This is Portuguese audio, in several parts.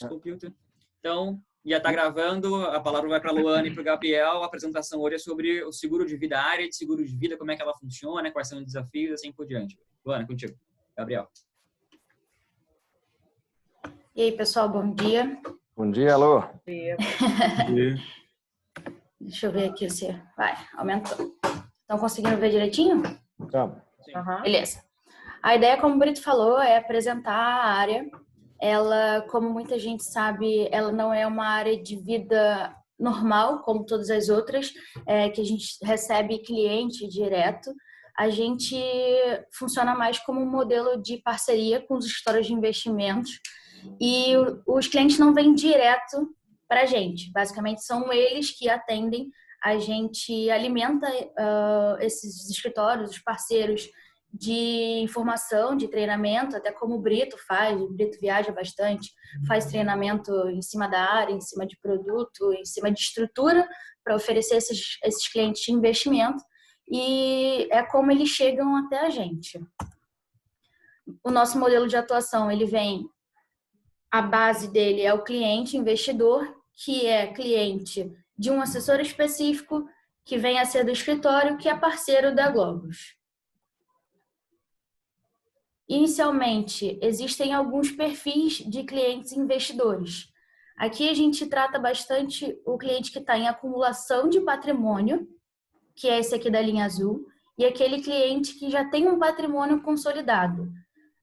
computer. Então, já está gravando, a palavra vai para a Luana e para o Gabriel. A apresentação hoje é sobre o seguro de vida, a área de seguro de vida, como é que ela funciona, quais são os desafios, assim por diante. Luana, contigo. Gabriel. E aí, pessoal, bom dia. Bom dia, alô. Bom dia. Deixa eu ver aqui se vai, aumentou. Estão conseguindo ver direitinho? Tá. Beleza. A ideia, como o Brito falou, é apresentar a área. Ela, como muita gente sabe, ela não é uma área de vida normal, como todas as outras, que a gente recebe cliente direto. A gente funciona mais como um modelo de parceria com os escritórios de investimentos e os clientes não vêm direto para a gente. Basicamente, são eles que atendem. A gente alimenta esses escritórios, os parceiros, de informação, de treinamento, até como o Brito faz. O Brito viaja bastante, faz treinamento em cima da área, em cima de produto, em cima de estrutura para oferecer esses clientes de investimento, e é como eles chegam até a gente. O nosso modelo de atuação, ele vem, a base dele é o cliente investidor, que é cliente de um assessor específico, que vem a ser do escritório, que é parceiro da Globos. Inicialmente, existem alguns perfis de clientes investidores. Aqui a gente trata bastante o cliente que está em acumulação de patrimônio, que é esse aqui da linha azul, e aquele cliente que já tem um patrimônio consolidado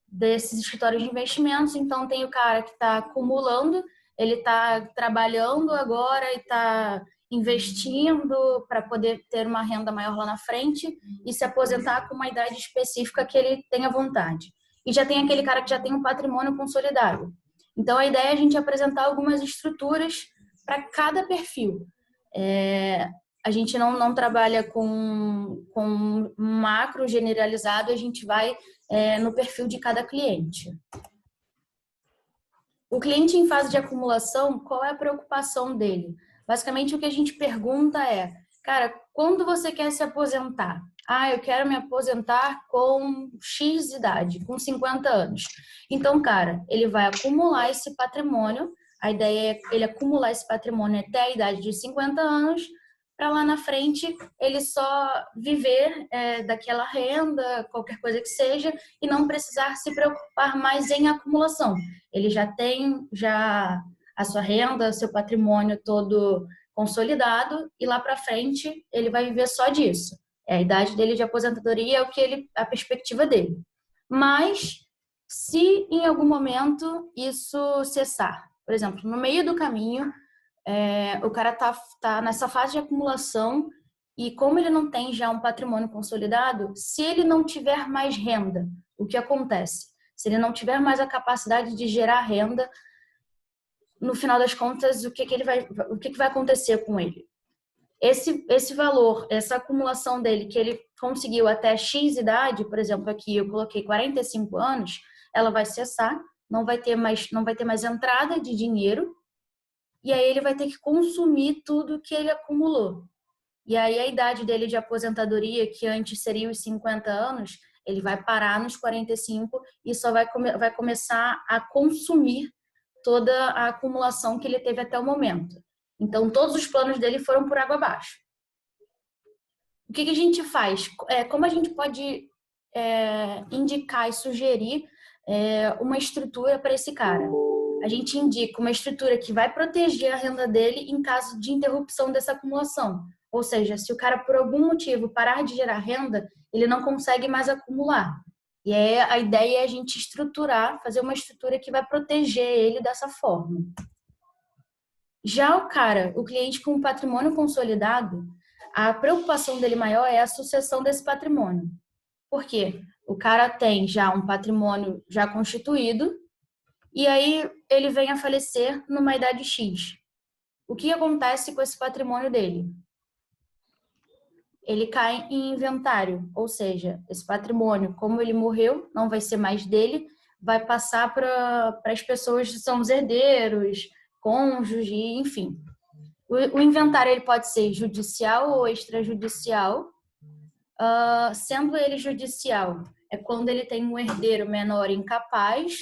desses escritórios de investimentos. Então, tem o cara que está acumulando, ele está trabalhando agora e está investindo para poder ter uma renda maior lá na frente e se aposentar com uma idade específica que ele tenha vontade. E já tem aquele cara que já tem um patrimônio consolidado. Então, a ideia é a gente apresentar algumas estruturas para cada perfil. A gente não trabalha com um macro generalizado, a gente vai no perfil de cada cliente. O cliente em fase de acumulação, qual é a preocupação dele? Basicamente, o que a gente pergunta é, cara, quando você quer se aposentar? Ah, eu quero me aposentar com X idade, com 50 anos. Então, cara, ele vai acumular esse patrimônio, a ideia é ele acumular esse patrimônio até a idade de 50 anos, para lá na frente ele só viver daquela renda, qualquer coisa que seja, e não precisar se preocupar mais em acumulação. Ele já tem a sua renda, seu patrimônio todo consolidado, e lá para frente ele vai viver só disso. A idade dele de aposentadoria é a perspectiva dele. Mas, se em algum momento isso cessar, por exemplo, no meio do caminho, o cara tá nessa fase de acumulação e como ele não tem já um patrimônio consolidado, se ele não tiver mais renda, o que acontece? Se ele não tiver mais a capacidade de gerar renda, no final das contas, o que vai acontecer com ele? Esse valor, essa acumulação dele que ele conseguiu até X idade, por exemplo, aqui eu coloquei 45 anos, ela vai cessar, não vai ter mais entrada de dinheiro, e aí ele vai ter que consumir tudo que ele acumulou. E aí a idade dele de aposentadoria, que antes seria os 50 anos, ele vai parar nos 45 e só vai começar a consumir toda a acumulação que ele teve até o momento. Então, todos os planos dele foram por água abaixo. O que a gente faz? Como a gente pode indicar e sugerir uma estrutura para esse cara? A gente indica uma estrutura que vai proteger a renda dele em caso de interrupção dessa acumulação. Ou seja, se o cara, por algum motivo, parar de gerar renda, ele não consegue mais acumular. E a ideia é a gente fazer uma estrutura que vai proteger ele dessa forma. Já o cliente com patrimônio consolidado, a preocupação dele maior é a sucessão desse patrimônio. Por quê? O cara tem já um patrimônio já constituído e aí ele vem a falecer numa idade X. O que acontece com esse patrimônio dele? Ele cai em inventário, ou seja, esse patrimônio, como ele morreu, não vai ser mais dele, vai passar para as pessoas que são os herdeiros, cônjuge, enfim. O inventário ele pode ser judicial ou extrajudicial. Sendo ele judicial, é quando ele tem um herdeiro menor incapaz,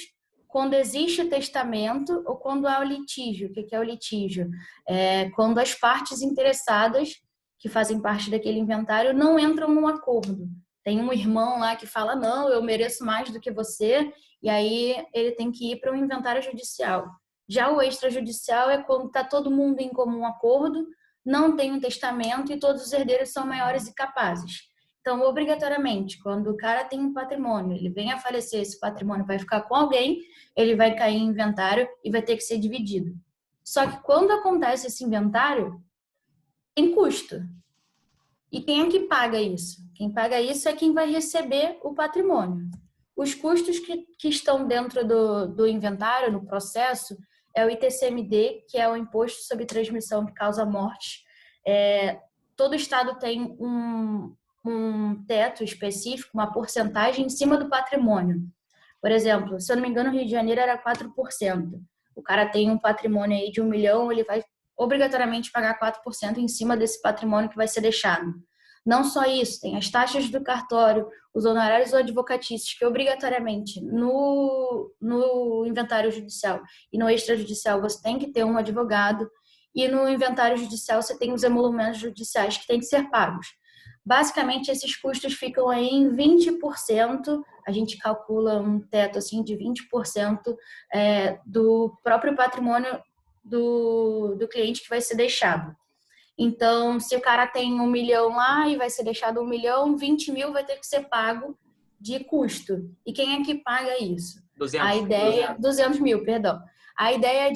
quando existe testamento ou quando há o litígio. O que é o litígio? É quando as partes interessadas, que fazem parte daquele inventário, não entram num acordo. Tem um irmão lá que fala, não, eu mereço mais do que você, e aí ele tem que ir para um inventário judicial. Já o extrajudicial é quando está todo mundo em comum acordo, não tem um testamento e todos os herdeiros são maiores e capazes. Então, obrigatoriamente, quando o cara tem um patrimônio, ele vem a falecer, esse patrimônio vai ficar com alguém, ele vai cair em inventário e vai ter que ser dividido. Só que quando acontece esse inventário, tem custo. E quem é que paga isso? Quem paga isso é quem vai receber o patrimônio. Os custos que estão dentro do inventário, no processo, é o ITCMD, que é o Imposto sobre Transmissão que causa morte. Todo estado tem um teto específico, uma porcentagem em cima do patrimônio. Por exemplo, se eu não me engano, no Rio de Janeiro era 4%. O cara tem um patrimônio aí de 1 milhão, ele vai obrigatoriamente pagar 4% em cima desse patrimônio que vai ser deixado. Não só isso, tem as taxas do cartório, os honorários advocatícios, que obrigatoriamente no inventário judicial e no extrajudicial você tem que ter um advogado, e no inventário judicial você tem os emolumentos judiciais que têm que ser pagos. Basicamente, esses custos ficam aí em 20%, a gente calcula um teto assim de 20% do próprio patrimônio do cliente que vai ser deixado. Então, se o cara tem 1 milhão lá e vai ser deixado 1 milhão, 20 mil vai ter que ser pago de custo. E quem é que paga isso? 200 mil, perdão. A ideia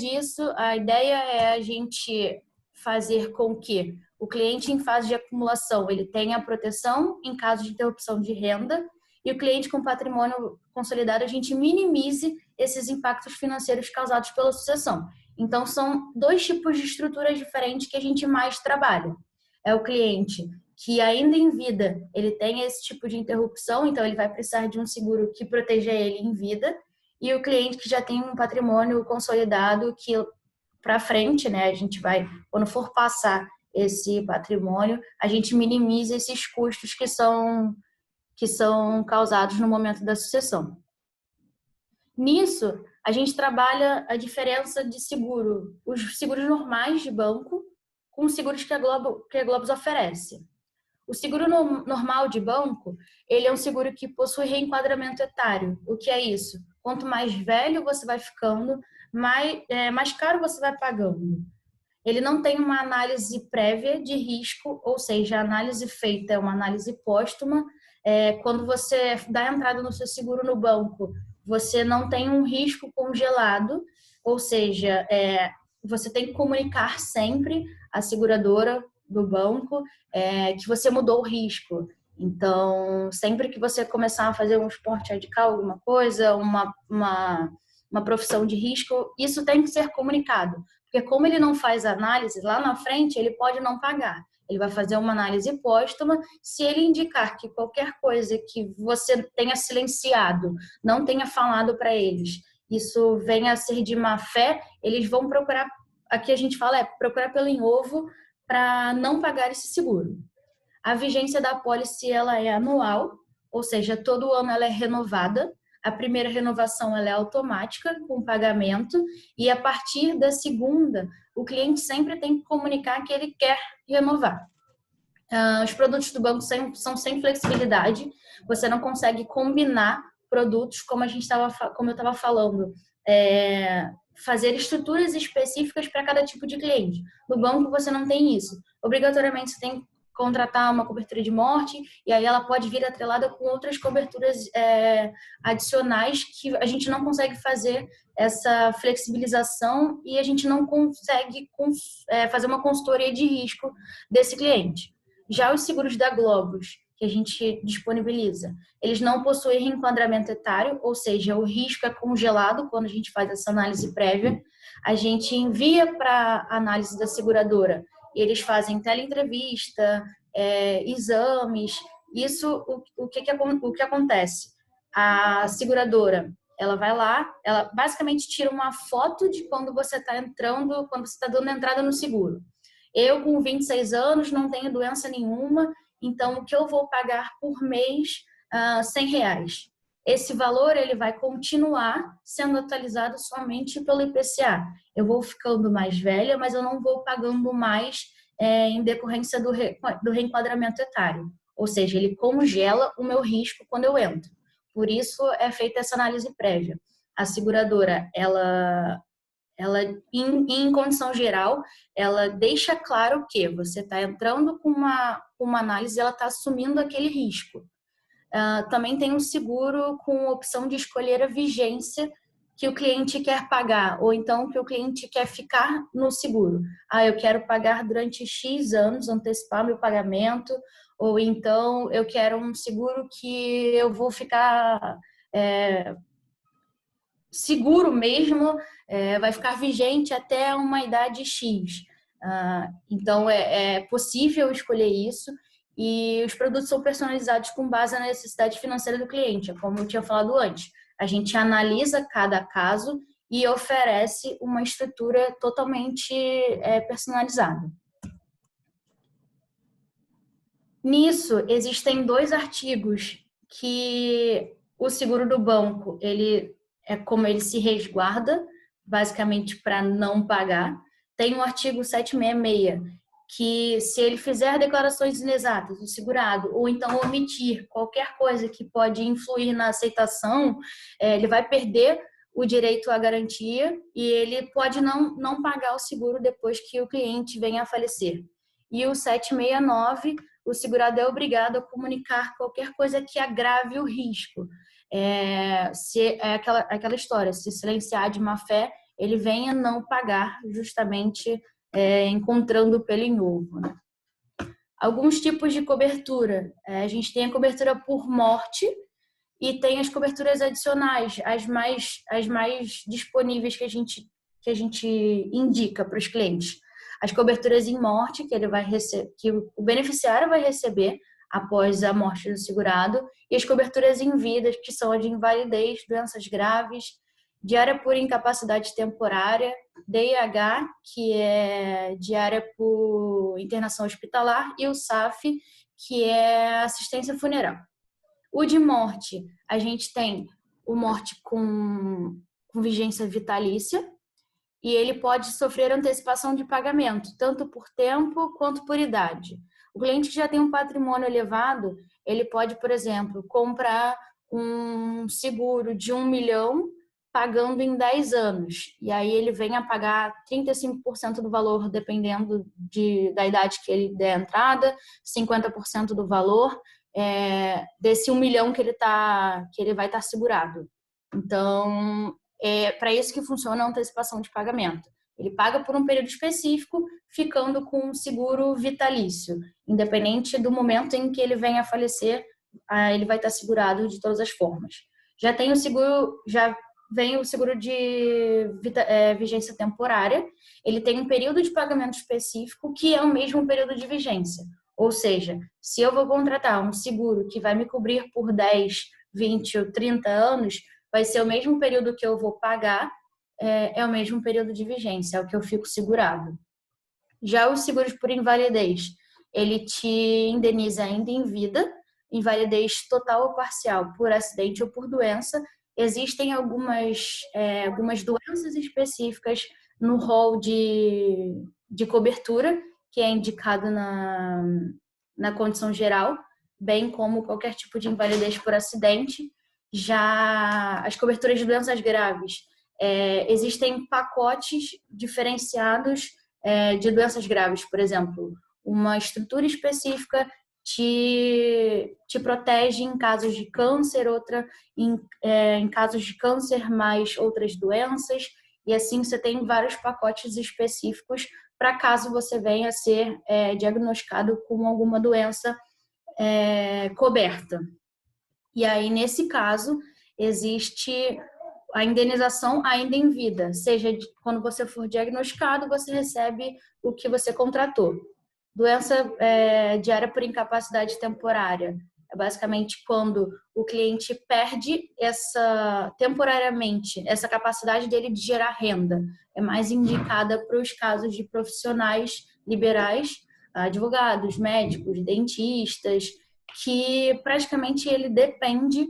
é a gente fazer com que o cliente em fase de acumulação, ele tenha a proteção em caso de interrupção de renda, e o cliente com patrimônio consolidado, a gente minimize esses impactos financeiros causados pela sucessão. Então, são 2 tipos de estruturas diferentes que a gente mais trabalha. É o cliente que ainda em vida, ele tem esse tipo de interrupção, então ele vai precisar de um seguro que proteja ele em vida, e o cliente que já tem um patrimônio consolidado que para frente, né, a gente vai, quando for passar esse patrimônio, a gente minimiza esses custos que são causados no momento da sucessão. Nisso, a gente trabalha a diferença de seguro, os seguros normais de banco com os seguros que a Globos oferece. O seguro normal de banco, ele é um seguro que possui reenquadramento etário. O que é isso? Quanto mais velho você vai ficando, mais caro você vai pagando. Ele não tem uma análise prévia de risco, ou seja, a análise feita é uma análise póstuma. Quando você dá entrada no seu seguro no banco, você não tem um risco congelado, ou seja, você tem que comunicar sempre à seguradora do banco que você mudou o risco. Então, sempre que você começar a fazer um esporte radical, alguma coisa, uma profissão de risco, isso tem que ser comunicado. Porque como ele não faz análise, lá na frente ele pode não pagar. Ele vai fazer uma análise póstuma. Se ele indicar que qualquer coisa que você tenha silenciado, não tenha falado para eles, isso venha a ser de má fé, eles vão procurar, aqui a gente fala, procurar pelo em ovo para não pagar esse seguro. A vigência da apólice ela é anual, ou seja, todo ano ela é renovada. A primeira renovação ela é automática, com pagamento, e a partir da segunda, o cliente sempre tem que comunicar que ele quer renovar. Os produtos do banco são sem flexibilidade, você não consegue combinar produtos, como eu estava falando, fazer estruturas específicas para cada tipo de cliente. No banco você não tem isso. Obrigatoriamente você tem que contratar uma cobertura de morte, e aí ela pode vir atrelada com outras coberturas adicionais que a gente não consegue fazer essa flexibilização e a gente não consegue fazer uma consultoria de risco desse cliente. Já os seguros da Globos, que a gente disponibiliza, eles não possuem reenquadramento etário, ou seja, o risco é congelado quando a gente faz essa análise prévia. A gente envia para a análise da seguradora e eles fazem teleentrevista, exames. Isso, o que acontece? A seguradora, ela vai lá, ela basicamente tira uma foto de quando você está entrando, quando você está dando entrada no seguro. Eu, com 26 anos, não tenho doença nenhuma, então o que eu vou pagar por mês? R$100. esse valor ele vai continuar sendo atualizado somente pelo IPCA. Eu vou ficando mais velha, mas eu não vou pagando mais em decorrência do reenquadramento etário. Ou seja, ele congela o meu risco quando eu entro. Por isso é feita essa análise prévia. A seguradora, ela em condição geral, ela deixa claro que você está entrando com uma análise, ela está assumindo aquele risco. Também tem um seguro com opção de escolher a vigência que o cliente quer pagar, ou então que o cliente quer ficar no seguro. Eu quero pagar durante X anos, antecipar meu pagamento, ou então eu quero um seguro que eu vou ficar seguro mesmo, vai ficar vigente até uma idade X. Então, é possível escolher isso e os produtos são personalizados com base na necessidade financeira do cliente, como eu tinha falado antes. A gente analisa cada caso e oferece uma estrutura totalmente personalizada. Nisso, existem 2 artigos que o seguro do banco, ele é como ele se resguarda, basicamente para não pagar. Tem o artigo 766, que se ele fizer declarações inexatas, o segurado, ou então omitir qualquer coisa que pode influir na aceitação, ele vai perder o direito à garantia e ele pode não pagar o seguro depois que o cliente venha a falecer. E o 769, o segurado é obrigado a comunicar qualquer coisa que agrave o risco. Se é aquela história, se silenciar de má fé, ele venha não pagar, justamente encontrando pelo em ovo, né? Alguns tipos de cobertura. A gente tem a cobertura por morte e tem as coberturas adicionais, as mais disponíveis que a gente indica para os clientes. As coberturas em morte, que o beneficiário vai receber após a morte do segurado, e as coberturas em vida, que são a de invalidez, doenças graves, diária por incapacidade temporária, DIH, que é diária por internação hospitalar, e o SAF, que é assistência funeral. O de morte, a gente tem o morte com vigência vitalícia, e ele pode sofrer antecipação de pagamento, tanto por tempo quanto por idade. O cliente que já tem um patrimônio elevado, ele pode, por exemplo, comprar um seguro de 1 milhão pagando em 10 anos. E aí ele vem a pagar 35% do valor, dependendo da idade que ele der a entrada, 50% do valor desse 1 milhão que ele vai estar segurado. Então, é para isso que funciona a antecipação de pagamento. Ele paga por um período específico, ficando com um seguro vitalício. Independente do momento em que ele venha a falecer, ele vai estar segurado de todas as formas. Já vem o seguro de vigência temporária. Ele tem um período de pagamento específico, que é o mesmo período de vigência. Ou seja, se eu vou contratar um seguro que vai me cobrir por 10, 20 ou 30 anos, vai ser o mesmo período que eu vou pagar, é o mesmo período de vigência, é o que eu fico segurado. Já os seguros por invalidez, ele te indeniza ainda em vida, invalidez total ou parcial por acidente ou por doença. Existem algumas doenças específicas no rol de cobertura, que é indicado na condição geral, bem como qualquer tipo de invalidez por acidente. Já as coberturas de doenças graves, existem pacotes diferenciados de doenças graves. Por exemplo, uma estrutura específica te protege em casos de câncer, outra em casos de câncer mais outras doenças, e assim você tem vários pacotes específicos para caso você venha a ser diagnosticado com alguma doença coberta. E aí, nesse caso, existe a indenização ainda em vida, seja quando você for diagnosticado, você recebe o que você contratou. Doença diária por incapacidade temporária é basicamente quando o cliente perde temporariamente essa capacidade dele de gerar renda. É mais indicada para os casos de profissionais liberais, advogados, médicos, dentistas, que praticamente ele depende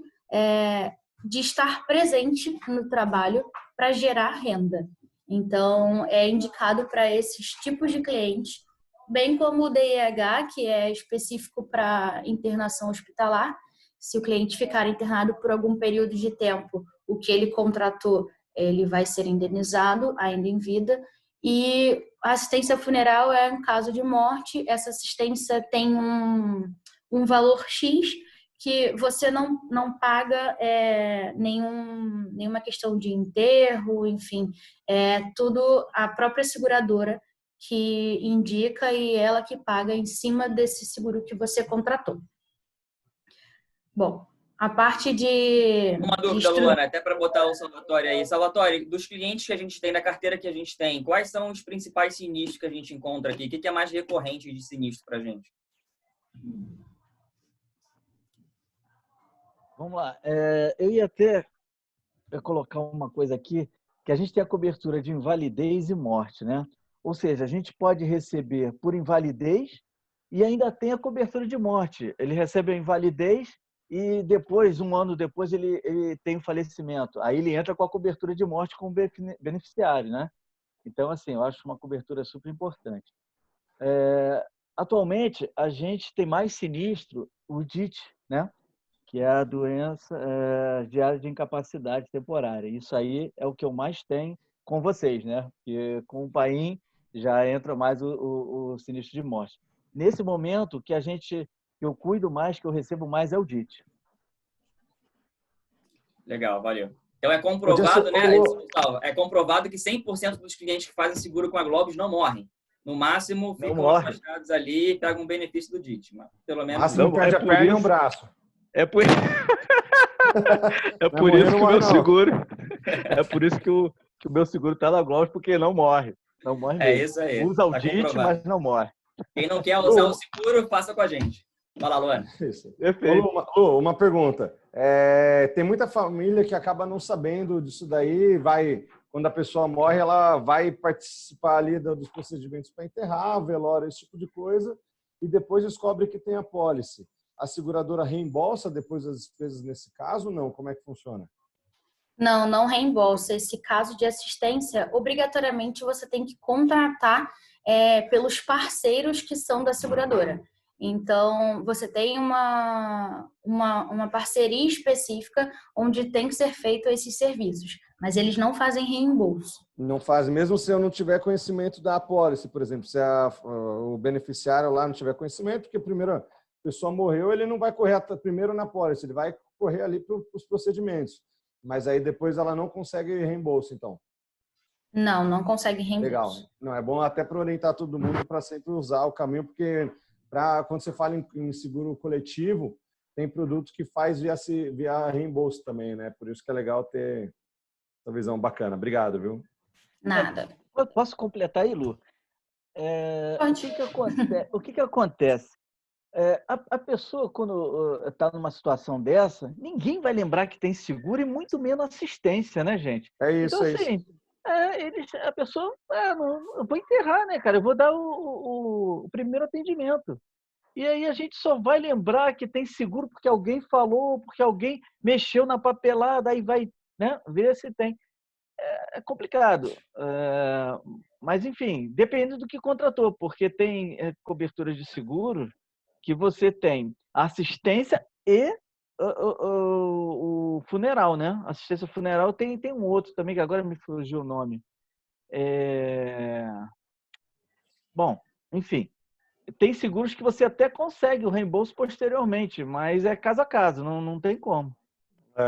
de estar presente no trabalho para gerar renda. Então, é indicado para esses tipos de clientes, bem como o DIH, que é específico para internação hospitalar. Se o cliente ficar internado por algum período de tempo, o que ele contratou, ele vai ser indenizado ainda em vida. E a assistência funeral é em caso de morte. Essa assistência tem um valor X que você não paga nenhuma questão de enterro, enfim, é tudo a própria seguradora que indica e ela que paga em cima desse seguro que você contratou. Bom, a parte de... Uma dúvida, Luana, até para botar o Salvatore aí. Salvatore, dos clientes que a gente tem, da carteira que a gente tem, quais são os principais sinistros que a gente encontra aqui? O que é mais recorrente de sinistro para a gente? Vamos lá. Eu ia até colocar uma coisa aqui, que a gente tem a cobertura de invalidez e morte, né? Ou seja, a gente pode receber por invalidez e ainda tem a cobertura de morte. Ele recebe a invalidez e depois, um ano depois, ele tem o falecimento. Aí ele entra com a cobertura de morte como beneficiário, né? Então, assim, eu acho uma cobertura super importante. Atualmente, a gente tem mais sinistro o DIT, né? Que é a doença diária de incapacidade temporária. Isso aí é o que eu mais tenho com vocês, né? Porque com o Paim já entra mais o sinistro de morte. Nesse momento, que eu cuido mais, que eu recebo mais, é o DIT. Legal, valeu. Então é comprovado, né? É comprovado que 100% dos clientes que fazem seguro com a Globus não morrem. No máximo, ficam afastados ali e pegam um benefício do DIT. Mas, pelo menos máximo perde a perna e um braço. É por isso que o meu seguro. É por isso que o meu seguro está na Globus, porque não morre. Não morre mesmo. É isso aí. Usa o DIT, mas não morre. Quem não quer usar o seguro, faça com a gente. Fala, Luana. Isso. Perfeito. Lu, uma pergunta. Tem muita família que acaba não sabendo disso daí, quando a pessoa morre, ela vai participar ali dos procedimentos para enterrar, velório, esse tipo de coisa, e depois descobre que tem a apólice. A seguradora reembolsa depois das despesas nesse caso? Não? Como é que funciona? Não reembolsa. Esse caso de assistência, obrigatoriamente você tem que contratar pelos parceiros que são da seguradora. Então, você tem uma parceria específica onde tem que ser feito esses serviços, mas eles não fazem reembolso. Não faz, mesmo se eu não tiver conhecimento da apólice, por exemplo, se o beneficiário lá não tiver conhecimento, porque primeiro a pessoa morreu, ele não vai correr primeiro na apólice, ele vai correr ali para os procedimentos. Mas aí depois ela não consegue reembolso, então. Não consegue reembolso. Legal. Não, é bom até para orientar todo mundo para sempre usar o caminho, porque quando você fala em seguro coletivo, tem produto que faz via reembolso também, né? Por isso que é legal ter essa visão bacana. Obrigado, viu? Nada. Posso completar aí, Lu? O que acontece? A pessoa, quando está numa situação dessa, ninguém vai lembrar que tem seguro e muito menos assistência, né, gente? É isso, então, assim, a pessoa, eu vou enterrar, né, cara? Eu vou dar o primeiro atendimento. E aí a gente só vai lembrar que tem seguro porque alguém falou, porque alguém mexeu na papelada, aí vai, né, ver se tem. É complicado. Mas, enfim, depende do que contratou, porque tem coberturas de seguro que você tem assistência e o funeral, né? Assistência funeral tem um outro também, que agora me fugiu o nome. Bom, enfim, tem seguros que você até consegue o reembolso posteriormente, mas é caso a caso, não tem como.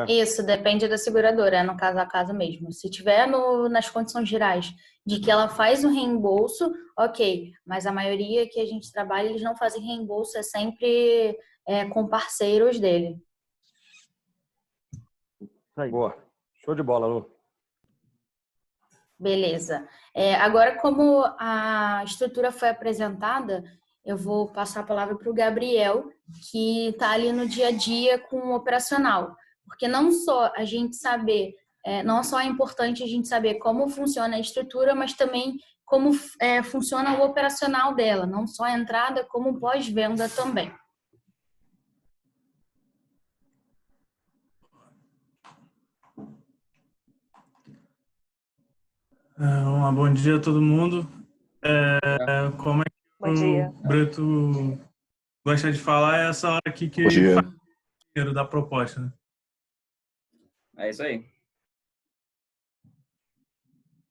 Isso, depende da seguradora, é no caso a caso mesmo. Se tiver nas condições gerais de que ela faz o reembolso, ok. Mas a maioria que a gente trabalha, eles não fazem reembolso, é sempre com parceiros dele. Boa. Show de bola, Lu. Beleza. Agora, como a estrutura foi apresentada, eu vou passar a palavra para o Gabriel, que está ali no dia a dia com o operacional. Porque não só a gente saber, não só é importante a gente saber como funciona a estrutura, mas também como funciona o operacional dela, não só a entrada, como pós-venda também. Vamos lá, bom dia a todo mundo. Como é que Bom dia. o Breto gosta de falar, é essa hora aqui que Bom dia. faz o dinheiro da proposta, né? É isso aí.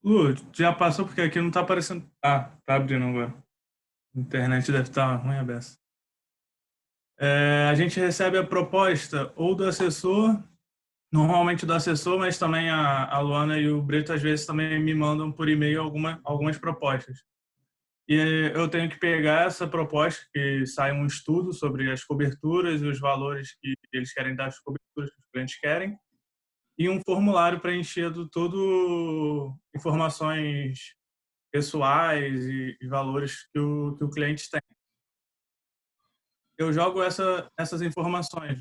Lu, já passou porque aqui não tá aparecendo. Ah, tá abrindo agora. A internet deve estar ruim a beça. A gente recebe a proposta ou do assessor, normalmente do assessor, mas também a Luana e o Breto às vezes também me mandam por e-mail algumas propostas. E eu tenho que pegar essa proposta, que sai um estudo sobre as coberturas e os valores que eles querem dar às coberturas que os clientes querem, e um formulário preenchido todo informações pessoais e valores que o cliente tem. Eu jogo essas informações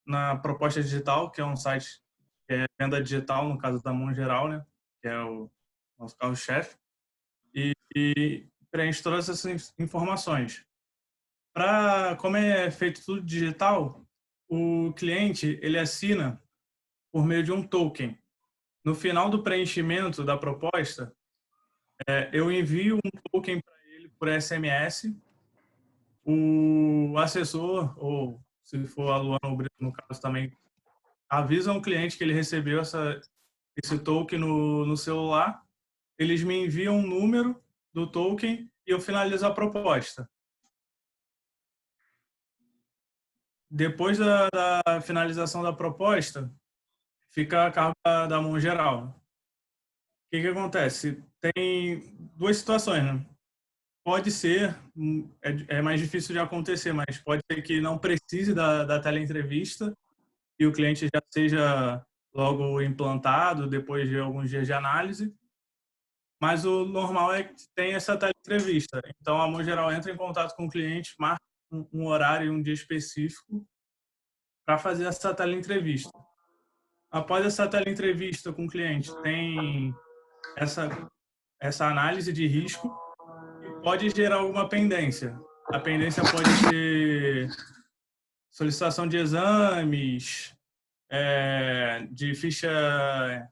na proposta digital, que é um site que é venda digital, no caso da Mão Geral, né? Que é o nosso carro-chefe, e preenche todas essas informações. Como é feito tudo digital, o cliente ele assina por meio de um token. No final do preenchimento da proposta, eu envio um token para ele por SMS. O assessor, ou se for a Luana ou o Brito, no caso também, avisa o cliente que ele recebeu esse token no celular. Eles me enviam um número do token e eu finalizo a proposta. Depois da finalização da proposta, fica a cargo da Mão Geral. O que acontece? Tem duas situações, né? Pode ser, é mais difícil de acontecer, mas pode ser que não precise da teleentrevista e o cliente já seja logo implantado depois de alguns dias de análise. Mas o normal é que tem essa teleentrevista. Então, a Mão Geral entra em contato com o cliente, marca um horário e um dia específico para fazer essa teleentrevista. Após essa teleentrevista com o cliente, tem essa análise de risco e pode gerar alguma pendência. A pendência pode ser solicitação de exames, de ficha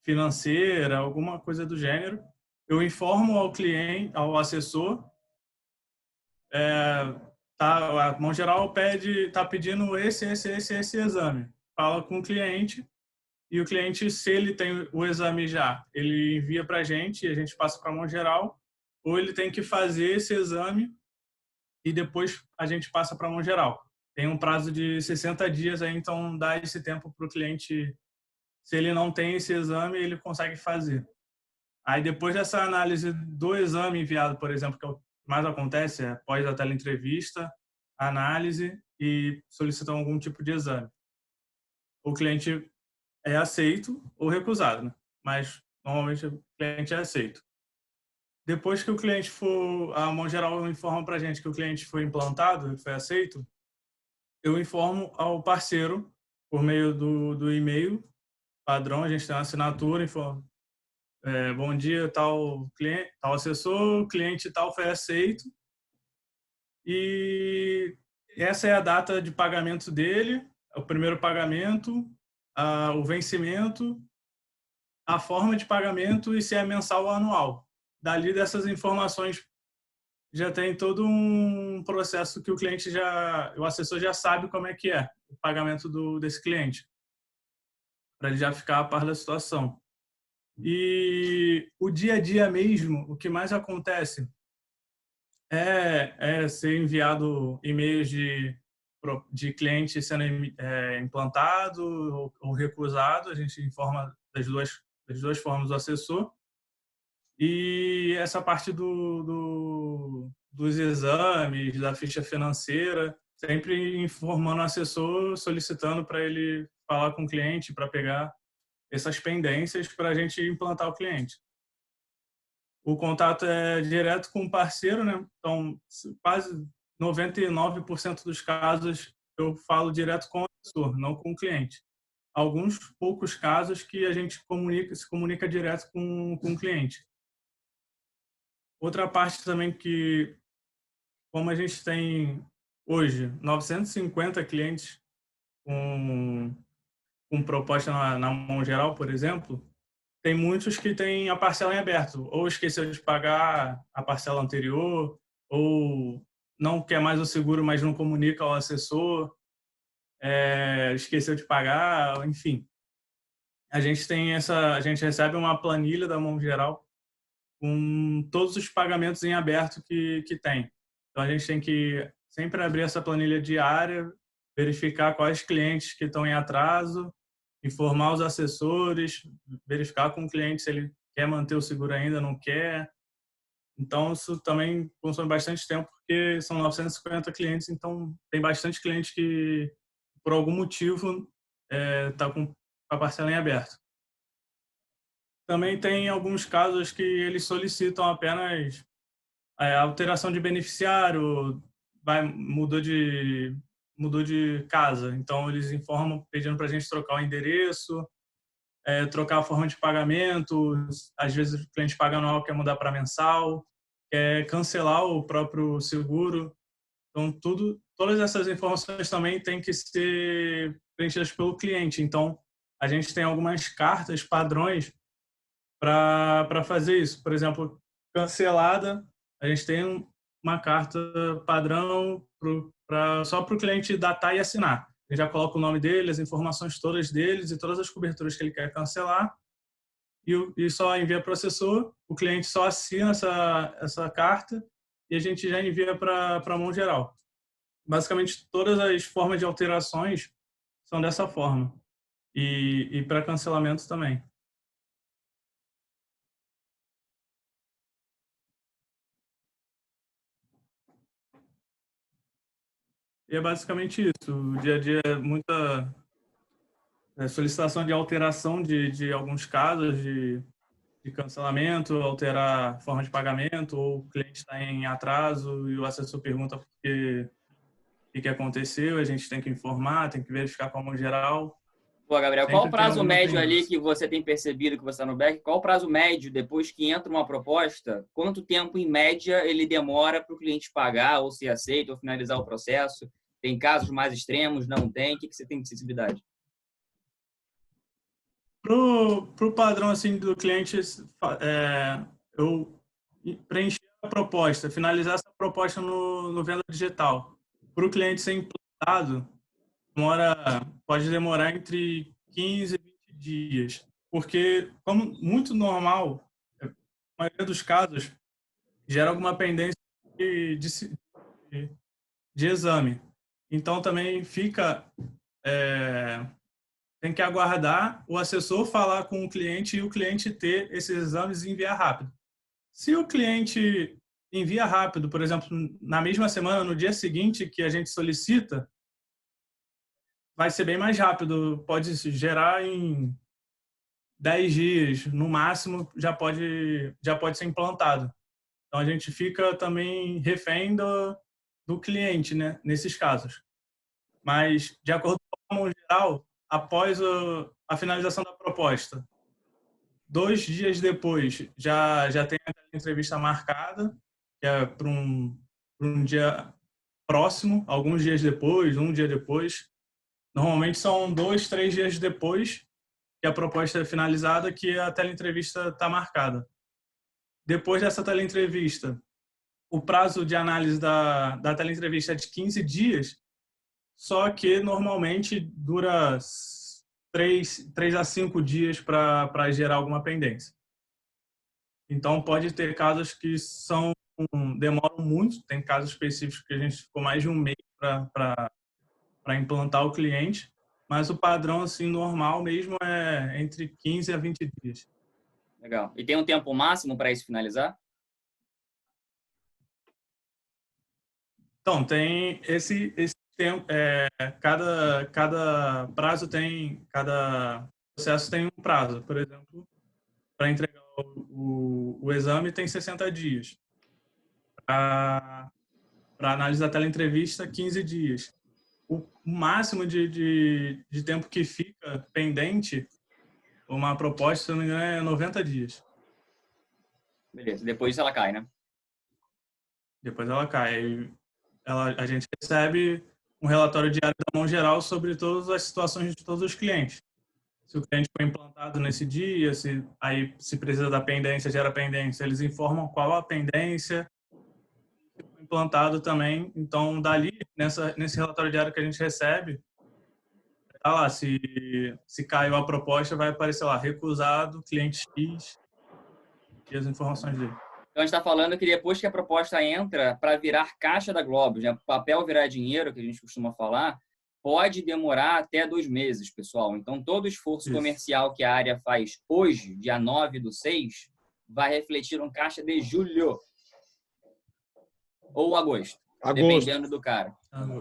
financeira, alguma coisa do gênero. Eu informo ao cliente, ao assessor, a Mão Geral está pedindo esse exame. Fala com o cliente e o cliente, se ele tem o exame já, ele envia para a gente e a gente passa para a Mão Geral, ou ele tem que fazer esse exame e depois a gente passa para a Mão Geral. Tem um prazo de 60 dias aí, então dá esse tempo para o cliente. Se ele não tem esse exame, ele consegue fazer. Aí depois dessa análise do exame enviado, por exemplo, que é o que mais acontece, após a teleentrevista, análise e solicitam algum tipo de exame. O cliente é aceito ou recusado, né? Mas normalmente o cliente é aceito. Depois que o cliente a Mão Geral informa para a gente que o cliente foi implantado, foi aceito, eu informo ao parceiro por meio do e-mail padrão, a gente tem uma assinatura, informa, bom dia, tal cliente, tal assessor, o cliente tal foi aceito, e essa é a data de pagamento dele, o primeiro pagamento, o vencimento, a forma de pagamento e se é mensal ou anual. Dali dessas informações já tem todo um processo que o assessor já sabe como é que é o pagamento desse cliente, para ele já ficar a par da situação. E o dia a dia mesmo, o que mais acontece é ser enviado e-mails de cliente sendo implantado ou recusado. A gente informa das duas formas do assessor. E essa parte dos exames, da ficha financeira, sempre informando o assessor, solicitando para ele falar com o cliente, para pegar essas pendências para a gente implantar o cliente. O contato é direto com o parceiro, né? Então, quase 99% dos casos eu falo direto com o assessor, não com o cliente. Alguns poucos casos que a gente se comunica direto com o cliente. Outra parte também que, como a gente tem hoje 950 clientes com proposta na Mão Geral, por exemplo, tem muitos que têm a parcela em aberto, ou esqueceu de pagar a parcela anterior, ou não quer mais o seguro, mas não comunica ao assessor, esqueceu de pagar, enfim. A gente recebe uma planilha da Mão Geral com todos os pagamentos em aberto que tem. Então, a gente tem que sempre abrir essa planilha diária, verificar quais clientes que estão em atraso, informar os assessores, verificar com o cliente se ele quer manter o seguro ainda, não quer. Então, isso também consome bastante tempo, porque são 950 clientes, então tem bastante cliente que, por algum motivo, está com a parcela em aberto. Também tem alguns casos que eles solicitam apenas alteração de beneficiário, mudou de casa. Então, eles informam pedindo para a gente trocar o endereço, trocar a forma de pagamento. Às vezes, o cliente paga anual, quer mudar para mensal, quer cancelar o próprio seguro. Então, todas essas informações também têm que ser preenchidas pelo cliente. Então, a gente tem algumas cartas padrões para fazer isso. Por exemplo, cancelada, a gente tem uma carta padrão só para o cliente datar e assinar. Ele já coloca o nome dele, as informações todas deles e todas as coberturas que ele quer cancelar e só envia para o assessor. O cliente só assina essa carta e a gente já envia para a Mão Geral. Basicamente, todas as formas de alterações são dessa forma. E para cancelamento também. E é basicamente isso. O dia a dia é muita solicitação de alteração de alguns casos de cancelamento, alterar forma de pagamento, ou o cliente está em atraso e o assessor pergunta por que aconteceu, a gente tem que informar, tem que verificar com a Mão Geral. Pô, Gabriel, qual o prazo médio ali pendência. que você tem percebido que você está no back? Qual o prazo médio depois que entra uma proposta? Quanto tempo, em média, ele demora para o cliente pagar, ou se aceita, ou finalizar o processo? Tem casos mais extremos? Não tem? O que você tem de sensibilidade? Pro padrão assim do cliente, eu preencher a proposta, finalizar essa proposta no Venda Digital. Para o cliente ser implantado, pode demorar entre 15 e 20 dias, porque, como muito normal, a maioria dos casos gera alguma pendência de exame. Então, também tem que aguardar o assessor falar com o cliente e o cliente ter esses exames e enviar rápido. Se o cliente envia rápido, por exemplo, na mesma semana, no dia seguinte que a gente solicita, vai ser bem mais rápido, pode gerar em 10 dias, no máximo, já pode ser implantado. Então, a gente fica também refém do cliente, né, nesses casos. Mas, de acordo com a Mão Geral, após a finalização da proposta, 2 dias depois, já tem a entrevista marcada, que é para um dia próximo, alguns dias depois, um dia depois. Normalmente são 2, 3 dias depois que a proposta é finalizada que a teleentrevista está marcada. Depois dessa teleentrevista, o prazo de análise da teleentrevista é de 15 dias, só que normalmente dura 3 a 5 dias para gerar alguma pendência. Então, pode ter casos que demoram muito, tem casos específicos que a gente ficou mais de um mês para implantar o cliente, mas o padrão assim normal mesmo é entre 15 a 20 dias. Legal. E tem um tempo máximo para isso finalizar? Então, tem esse tempo, cada prazo cada processo tem um prazo. Por exemplo, para entregar o exame tem 60 dias. Para analisar a teleentrevista, 15 dias. O máximo de tempo que fica pendente uma proposta, se não me engano, é 90 dias. Beleza. Depois ela cai, né? Depois ela cai. A gente recebe um relatório diário da Mão Geral sobre todas as situações de todos os clientes. Se o cliente foi implantado nesse dia, se precisa da pendência, gera pendência, eles informam qual a pendência, implantado também. Então, dali, nesse relatório diário que a gente recebe, tá lá, se caiu a proposta, vai aparecer lá, recusado, cliente X, e as informações dele. Então, a gente está falando que depois que a proposta entra para virar caixa da Globus, né, papel virar dinheiro, que a gente costuma falar, pode demorar até 2 meses, pessoal. Então, todo esforço comercial que a área faz hoje, dia 9/6, vai refletir um caixa de julho ou agosto. Dependendo do cara,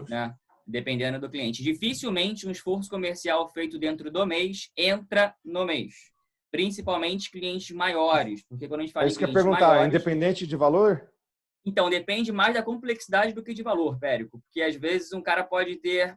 né? Dependendo do cliente. Dificilmente um esforço comercial feito dentro do mês entra no mês. Principalmente clientes maiores, porque quando a gente fala isso que eu ia perguntar, maiores, independente de valor? Então, depende mais da complexidade do que de valor, Périco. Porque às vezes um cara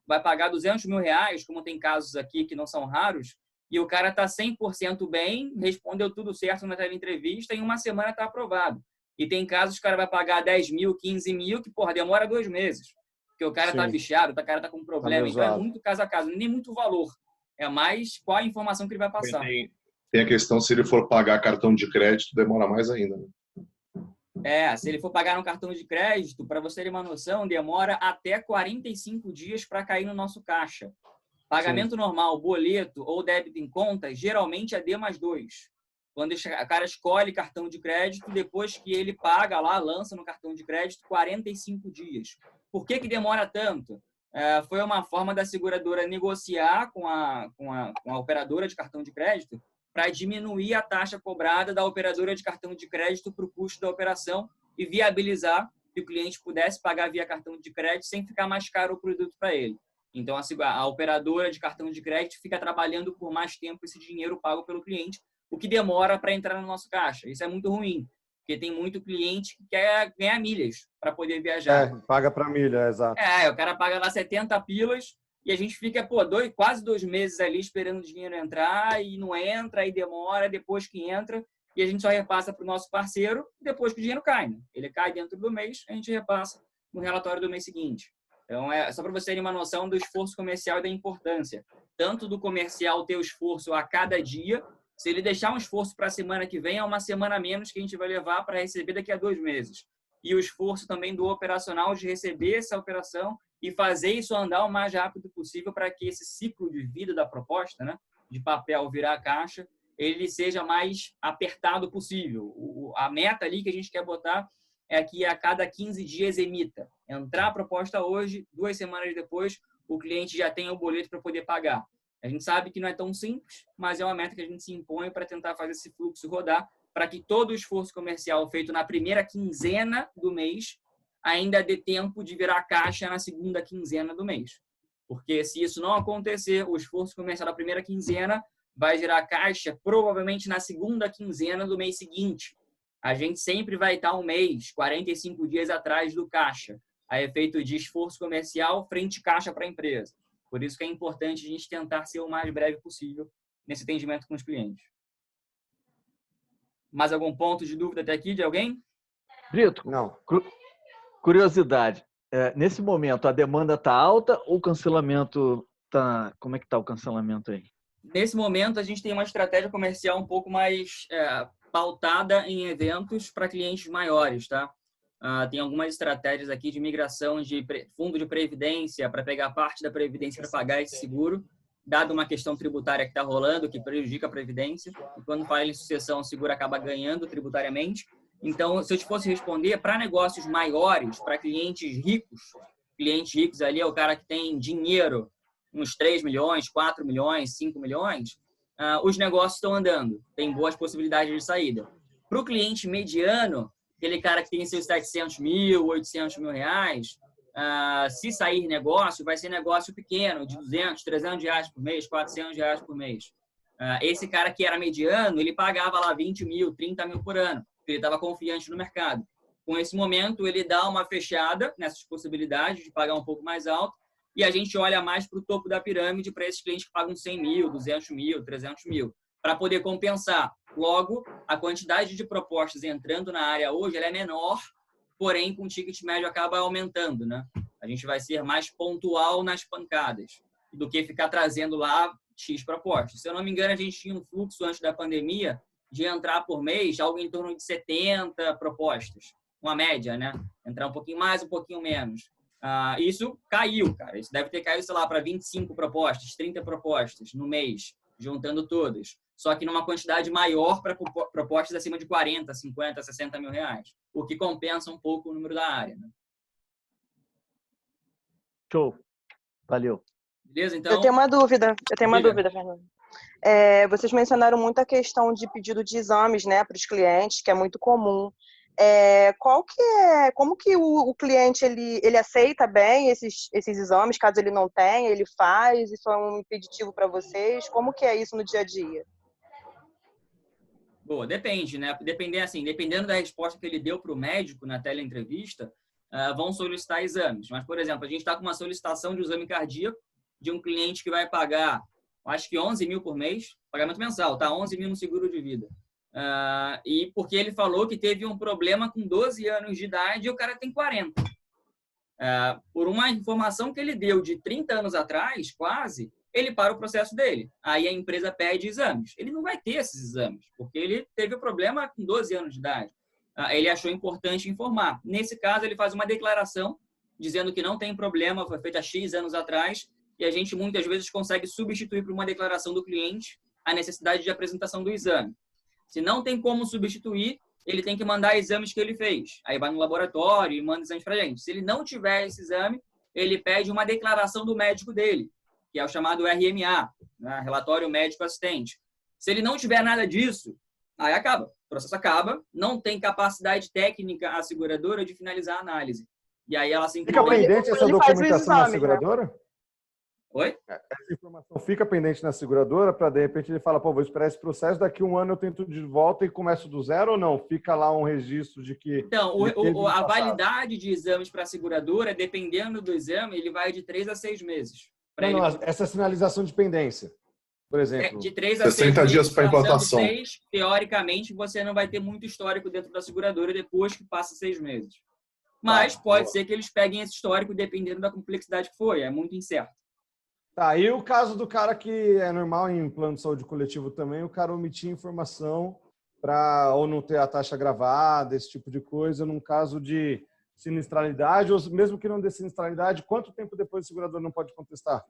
vai pagar R$200 mil, como tem casos aqui que não são raros, e o cara está 100% bem, respondeu tudo certo na entrevista, e em uma semana está aprovado. E tem casos que o cara vai pagar 10 mil, 15 mil, que, demora 2 meses. Porque o cara está bichado, o cara está com problema. Então, é muito caso a caso, nem muito valor. É mais qual a informação que ele vai passar. Tem a questão, se ele for pagar cartão de crédito, demora mais ainda, né? Se ele for pagar no cartão de crédito, para você ter uma noção, demora até 45 dias para cair no nosso caixa. Pagamento normal, boleto ou débito em conta, geralmente é D+2. Quando o cara escolhe cartão de crédito, depois que ele paga lá, lança no cartão de crédito, 45 dias. Por que demora tanto? Foi uma forma da seguradora negociar com a operadora de cartão de crédito para diminuir a taxa cobrada da operadora de cartão de crédito para o custo da operação e viabilizar que o cliente pudesse pagar via cartão de crédito sem ficar mais caro o produto para ele. Então, a operadora de cartão de crédito fica trabalhando por mais tempo esse dinheiro pago pelo cliente, o que demora para entrar no nosso caixa. Isso é muito ruim, porque tem muito cliente que quer ganhar milhas para poder viajar. Paga para milha, exato. O cara paga lá 70 pilas e a gente fica, quase 2 meses ali esperando o dinheiro entrar e não entra, aí demora, depois que entra, e a gente só repassa para o nosso parceiro depois que o dinheiro cai, né? Ele cai dentro do mês, a gente repassa no relatório do mês seguinte. Então, só para vocês terem uma noção do esforço comercial e da importância. Tanto do comercial ter o esforço a cada dia, se ele deixar um esforço para a semana que vem, é uma semana a menos que a gente vai levar para receber daqui a 2 meses. E o esforço também do operacional de receber essa operação e fazer isso andar o mais rápido possível para que esse ciclo de vida da proposta, né, de papel virar caixa, ele seja mais apertado possível. A meta ali que a gente quer botar é que a cada 15 dias emita. Entrar a proposta hoje, 2 semanas depois, o cliente já tem o boleto para poder pagar. A gente sabe que não é tão simples, mas é uma meta que a gente se impõe para tentar fazer esse fluxo rodar, para que todo o esforço comercial feito na primeira quinzena do mês ainda dê tempo de virar caixa na segunda quinzena do mês. Porque se isso não acontecer, o esforço comercial da primeira quinzena vai gerar caixa provavelmente na segunda quinzena do mês seguinte. A gente sempre vai estar um mês, 45 dias atrás do caixa, a efeito de esforço comercial frente caixa para a empresa. Por isso que é importante a gente tentar ser o mais breve possível nesse atendimento com os clientes. Mais algum ponto de dúvida até aqui de alguém? Brito, não. Curiosidade. Nesse momento, a demanda está alta ou o cancelamento está... Como é que está o cancelamento aí? Nesse momento, a gente tem uma estratégia comercial um pouco mais pautada em eventos para clientes maiores, tá? Tem algumas estratégias aqui de migração de fundo de previdência para pegar parte da previdência para pagar esse seguro, dado uma questão tributária que está rolando, que prejudica a previdência. E quando fala em sucessão, o seguro acaba ganhando tributariamente. Então, se eu te fosse responder, para negócios maiores, para clientes ricos ali é o cara que tem dinheiro, uns 3 milhões, 4 milhões, 5 milhões, os negócios estão andando, tem boas possibilidades de saída. Para o cliente mediano, aquele cara que tem seus 700 mil, 800 mil reais, se sair negócio, vai ser negócio pequeno, de 200, 300 reais por mês, 400 reais por mês. Esse cara que era mediano, ele pagava lá 20 mil, 30 mil por ano, porque ele estava confiante no mercado. Com esse momento, ele dá uma fechada nessas possibilidades de pagar um pouco mais alto e a gente olha mais para o topo da pirâmide para esses clientes que pagam 100 mil, 200 mil, 300 mil, para poder compensar. Logo, a quantidade de propostas entrando na área hoje ela é menor, porém, com o ticket médio acaba aumentando, né? A gente vai ser mais pontual nas pancadas do que ficar trazendo lá X propostas. Se eu não me engano, a gente tinha um fluxo antes da pandemia de entrar por mês algo em torno de 70 propostas. Uma média, né? Entrar um pouquinho mais, um pouquinho menos. Isso caiu, cara. Isso deve ter caído, sei lá, para 25 propostas, 30 propostas no mês, juntando todas. Só que numa quantidade maior para propostas acima de 40, 50, 60 mil reais. O que compensa um pouco o número da área, né? Show. Valeu. Beleza, então? Eu tenho uma dúvida, Fernando. Vocês mencionaram muito a questão de pedido de exames, né, para os clientes, que é muito comum. Como que o cliente ele aceita bem esses exames, caso ele não tenha, ele faz? Isso é um impeditivo para vocês? Como que é isso no dia a dia? Boa, depende, né? Dependendo da resposta que ele deu para o médico na teleentrevista, vão solicitar exames. Mas, por exemplo, a gente está com uma solicitação de exame cardíaco de um cliente que vai pagar, acho que 11 mil por mês, pagamento mensal, tá? 11 mil no seguro de vida. E porque ele falou que teve um problema com 12 anos de idade e o cara tem 40. Por uma informação que ele deu de 30 anos atrás, quase, ele para o processo dele. Aí a empresa pede exames. Ele não vai ter esses exames, porque ele teve o problema com 12 anos de idade. Ele achou importante informar. Nesse caso, ele faz uma declaração dizendo que não tem problema, foi feita há X anos atrás, e a gente muitas vezes consegue substituir por uma declaração do cliente a necessidade de apresentação do exame. Se não tem como substituir, ele tem que mandar exames que ele fez. Aí vai no laboratório e manda exames para a gente. Se ele não tiver esse exame, ele pede uma declaração do médico dele, que é o chamado RMA, né? Relatório Médico Assistente. Se ele não tiver nada disso, aí acaba. O processo acaba, não tem capacidade técnica a seguradora de finalizar a análise. E aí ela simplesmente... Fica pendente essa documentação na seguradora? Né? Oi? Essa informação fica pendente na seguradora para, de repente, ele falar, pô, vou esperar esse processo, daqui a um ano eu tento de volta e começo do zero ou não? Fica lá um registro de que... Então, a validade de exames para a seguradora, dependendo do exame, ele vai de 3 a 6 meses. Não, essa sinalização de pendência, por exemplo. De 3 a 60 6 dias para implantação. 6, teoricamente, você não vai ter muito histórico dentro da seguradora depois que passa 6 meses. Mas pode ser que eles peguem esse histórico dependendo da complexidade que foi. É muito incerto. Tá, e o caso do cara que é normal em plano de saúde coletivo também, o cara omitir informação para ou não ter a taxa gravada, esse tipo de coisa, num caso de sinistralidade, ou mesmo que não dê sinistralidade, quanto tempo depois o segurador não pode contestar?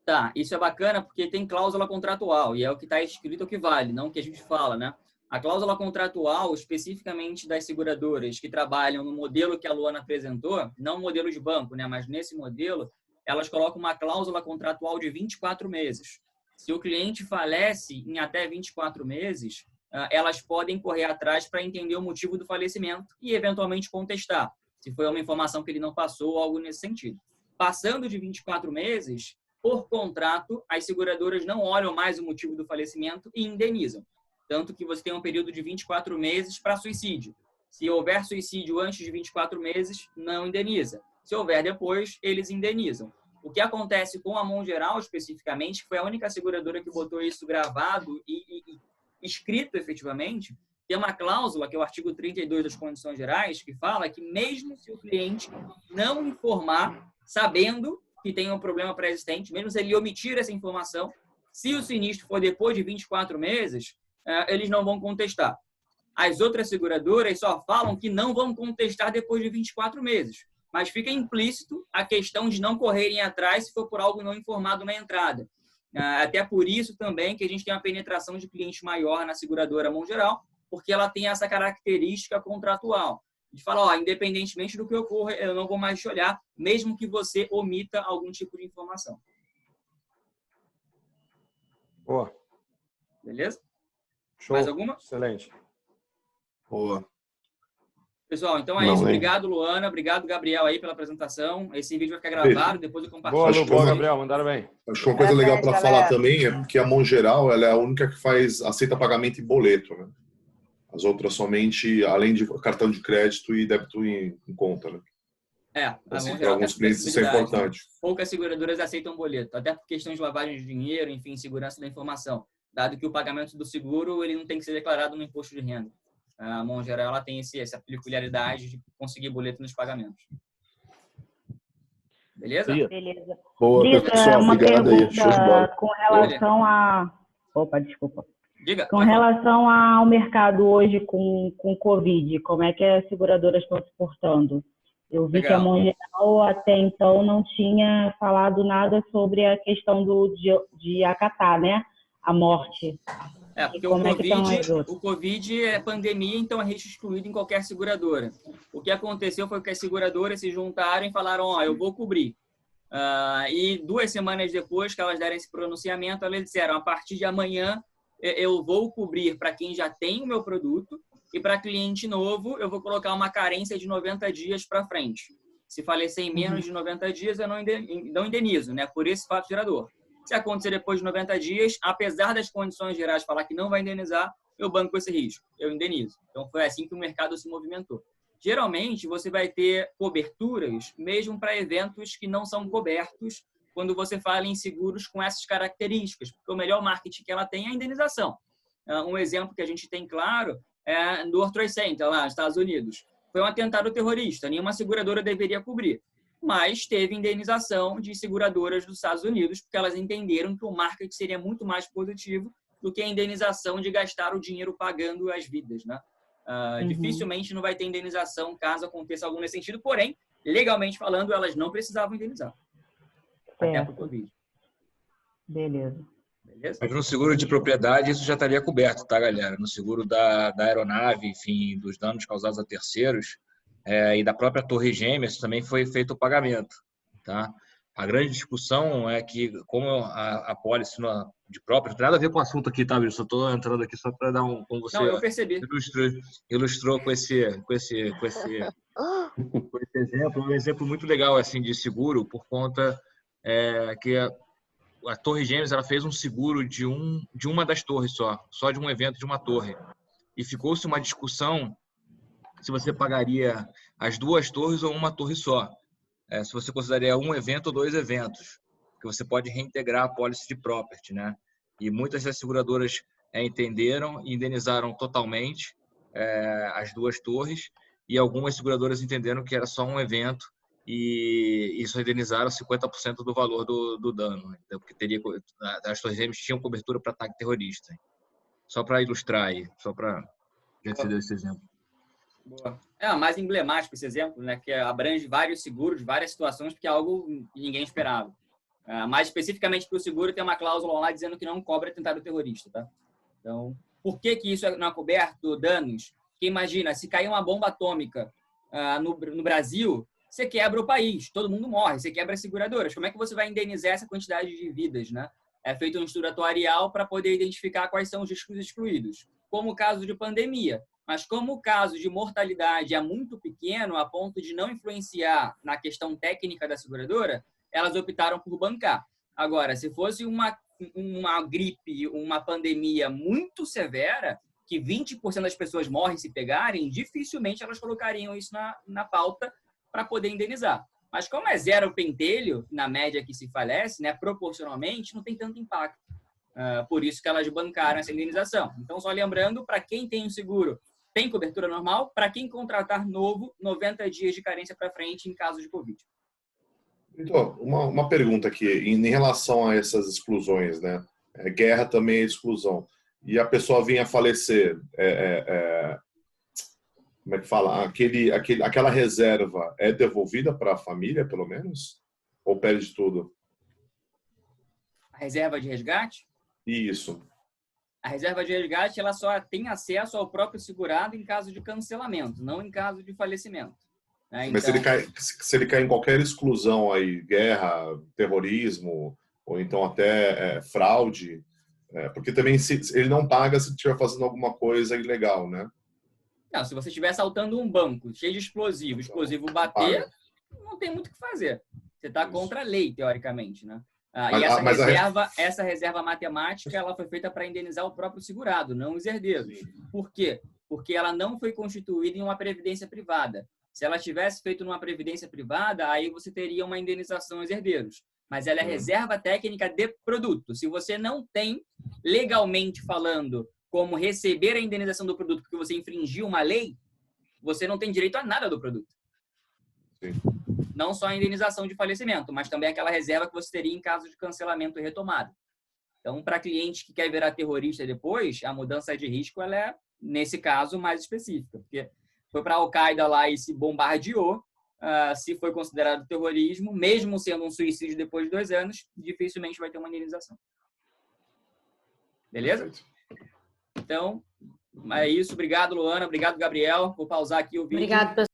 Tá, isso é bacana porque tem cláusula contratual e é o que está escrito o que vale, não o que a gente fala, né? A cláusula contratual, especificamente das seguradoras que trabalham no modelo que a Luana apresentou, não modelo de banco, né? Mas nesse modelo, elas colocam uma cláusula contratual de 24 meses. Se o cliente falece em até 24 meses, elas podem correr atrás para entender o motivo do falecimento e, eventualmente, contestar, se foi uma informação que ele não passou ou algo nesse sentido. Passando de 24 meses, por contrato, as seguradoras não olham mais o motivo do falecimento e indenizam. Tanto que você tem um período de 24 meses para suicídio. Se houver suicídio antes de 24 meses, não indeniza. Se houver depois, eles indenizam. O que acontece com a Mongeral, especificamente, que foi a única seguradora que botou isso gravado e escrito efetivamente, tem uma cláusula, que é o artigo 32 das Condições Gerais, que fala que mesmo se o cliente não informar, sabendo que tem um problema pré-existente, mesmo se ele omitir essa informação, se o sinistro for depois de 24 meses, eles não vão contestar. As outras seguradoras só falam que não vão contestar depois de 24 meses. Mas fica implícito a questão de não correrem atrás se for por algo não informado na entrada. Até por isso também que a gente tem uma penetração de cliente maior na seguradora Mongeral, porque ela tem essa característica contratual. De falar, independentemente do que ocorra, eu não vou mais te olhar, mesmo que você omita algum tipo de informação. Boa. Beleza? Show. Mais alguma? Excelente. Boa. Pessoal, então é isso. Obrigado, Luana. Obrigado, Gabriel, aí pela apresentação. Esse vídeo vai ficar gravado, depois eu compartilho. Boa, boa, Gabriel. Mandaram bem. Acho que uma coisa legal para falar também é que a Mongeral ela é a única que aceita pagamento em boleto, né? As outras somente, além de cartão de crédito e débito em conta, né? Assim, para alguns clientes isso é importante. Poucas seguradoras aceitam boleto, até por questões de lavagem de dinheiro, enfim, segurança da informação. Dado que o pagamento do seguro ele não tem que ser declarado no imposto de renda. A Mongeral ela tem essa peculiaridade de conseguir boleto nos pagamentos. Beleza? Beleza. Boa, Lisa, pessoal. uma Obrigado aí. Show de pergunta bola. com relação a... Opa, desculpa. Diga. Com relação ao mercado hoje com Covid, como é que as seguradoras estão se portando? Eu vi que a Legal. Mongeral até então não tinha falado nada sobre a questão de acatar, né? A morte. Porque Como é que estão as outras? o Covid é pandemia, então é risco excluído em qualquer seguradora. O que aconteceu foi que as seguradoras se juntaram e falaram, ó, eu vou cobrir. E 2 semanas depois que elas deram esse pronunciamento, elas disseram, a partir de amanhã eu vou cobrir para quem já tem o meu produto e para cliente novo eu vou colocar uma carência de 90 dias para frente. Se falecer em menos de 90 dias, eu não indenizo, né? Por esse fato gerador. Se acontecer depois de 90 dias, apesar das condições gerais falar que não vai indenizar, eu banco esse risco, eu indenizo. Então, foi assim que o mercado se movimentou. Geralmente, você vai ter coberturas, mesmo para eventos que não são cobertos, quando você fala em seguros com essas características, porque o melhor marketing que ela tem é a indenização. Um exemplo que a gente tem claro é do World Trade Center, lá nos Estados Unidos. Foi um atentado terrorista, nenhuma seguradora deveria cobrir. Mas teve indenização de seguradoras dos Estados Unidos, porque elas entenderam que o marketing seria muito mais positivo do que a indenização de gastar o dinheiro pagando as vidas, né? Dificilmente não vai ter indenização caso aconteça algo nesse sentido, porém, legalmente falando, elas não precisavam indenizar. Até para o Covid. Beleza. Mas no seguro de propriedade isso já estaria coberto, tá, galera? No seguro da aeronave, enfim, dos danos causados a terceiros, e da própria Torre Gêmeas também foi feito o pagamento, tá? A grande discussão é que, como a pólice de próprio, não tem nada a ver com o assunto aqui, tá, Bill? Só estou entrando aqui só para dar como você não, eu percebi. ilustrou com esse exemplo, um exemplo muito legal assim de seguro, por conta que a Torre Gêmeas ela fez um seguro de uma das torres só de um evento de uma torre, e ficou-se uma discussão se você pagaria as 2 torres ou uma torre só. Se você consideraria um evento ou 2 eventos, que você pode reintegrar a pólice de property, né? E muitas das seguradoras entenderam e indenizaram totalmente as 2 torres, e algumas seguradoras entenderam que era só um evento e isso indenizaram 50% do valor do dano, né? Porque as Torres Gêmeas tinham cobertura para ataque terrorista. Só para ilustrar aí, só para já te dar esse exemplo. Boa. Mais emblemático esse exemplo, né? Que abrange vários seguros, várias situações, porque é algo que ninguém esperava. Mais especificamente para o seguro, tem uma cláusula lá dizendo que não cobra atentado terrorista, tá? Então, por que isso não é coberto danos? Porque imagina, se cair uma bomba atômica no Brasil, você quebra o país, todo mundo morre, você quebra as seguradoras. Como é que você vai indenizar essa quantidade de vidas, né? É feito um estudo atuarial para poder identificar quais são os riscos excluídos, como o caso de pandemia. Mas como o caso de mortalidade é muito pequeno, a ponto de não influenciar na questão técnica da seguradora, elas optaram por bancar. Agora, se fosse uma gripe, uma pandemia muito severa, que 20% das pessoas morrem se pegarem, dificilmente elas colocariam isso na pauta para poder indenizar. Mas como é zero pentelho, na média que se falece, né, proporcionalmente, não tem tanto impacto. Por isso que elas bancaram essa indenização. Então, só lembrando, para quem tem um seguro, tem cobertura normal. Para quem contratar novo, 90 dias de carência para frente em caso de Covid. Então, uma pergunta aqui, em relação a essas exclusões, né? Guerra também é exclusão. E a pessoa vinha a falecer, como é que fala? Aquela reserva é devolvida para a família, pelo menos? Ou perde tudo? A reserva de resgate? Isso. A reserva de resgate ela só tem acesso ao próprio segurado em caso de cancelamento, não em caso de falecimento. Né? Mas então, se ele cai em qualquer exclusão aí, guerra, terrorismo, ou então até fraude, porque também ele não paga se estiver fazendo alguma coisa ilegal, né? Não, se você estiver assaltando um banco cheio de explosivo, o explosivo bater, não tem muito o que fazer. Você está contra a lei, teoricamente, né? E essa reserva matemática ela foi feita para indenizar o próprio segurado, não os herdeiros. Por quê? Porque ela não foi constituída em uma previdência privada. Se ela tivesse feito numa previdência privada, aí você teria uma indenização aos herdeiros. Mas ela é reserva técnica de produto. Se você não tem, legalmente falando, como receber a indenização do produto porque você infringiu uma lei, você não tem direito a nada do produto. Sim. Não só a indenização de falecimento, mas também aquela reserva que você teria em caso de cancelamento e retomada. Então, para cliente que quer virar terrorista depois, a mudança de risco ela é, nesse caso, mais específica. Porque foi para a Al-Qaeda lá e se bombardeou, se foi considerado terrorismo, mesmo sendo um suicídio depois de 2 anos, dificilmente vai ter uma indenização. Beleza? Então, é isso. Obrigado, Luana. Obrigado, Gabriel. Vou pausar aqui o vídeo. Obrigado, pessoal.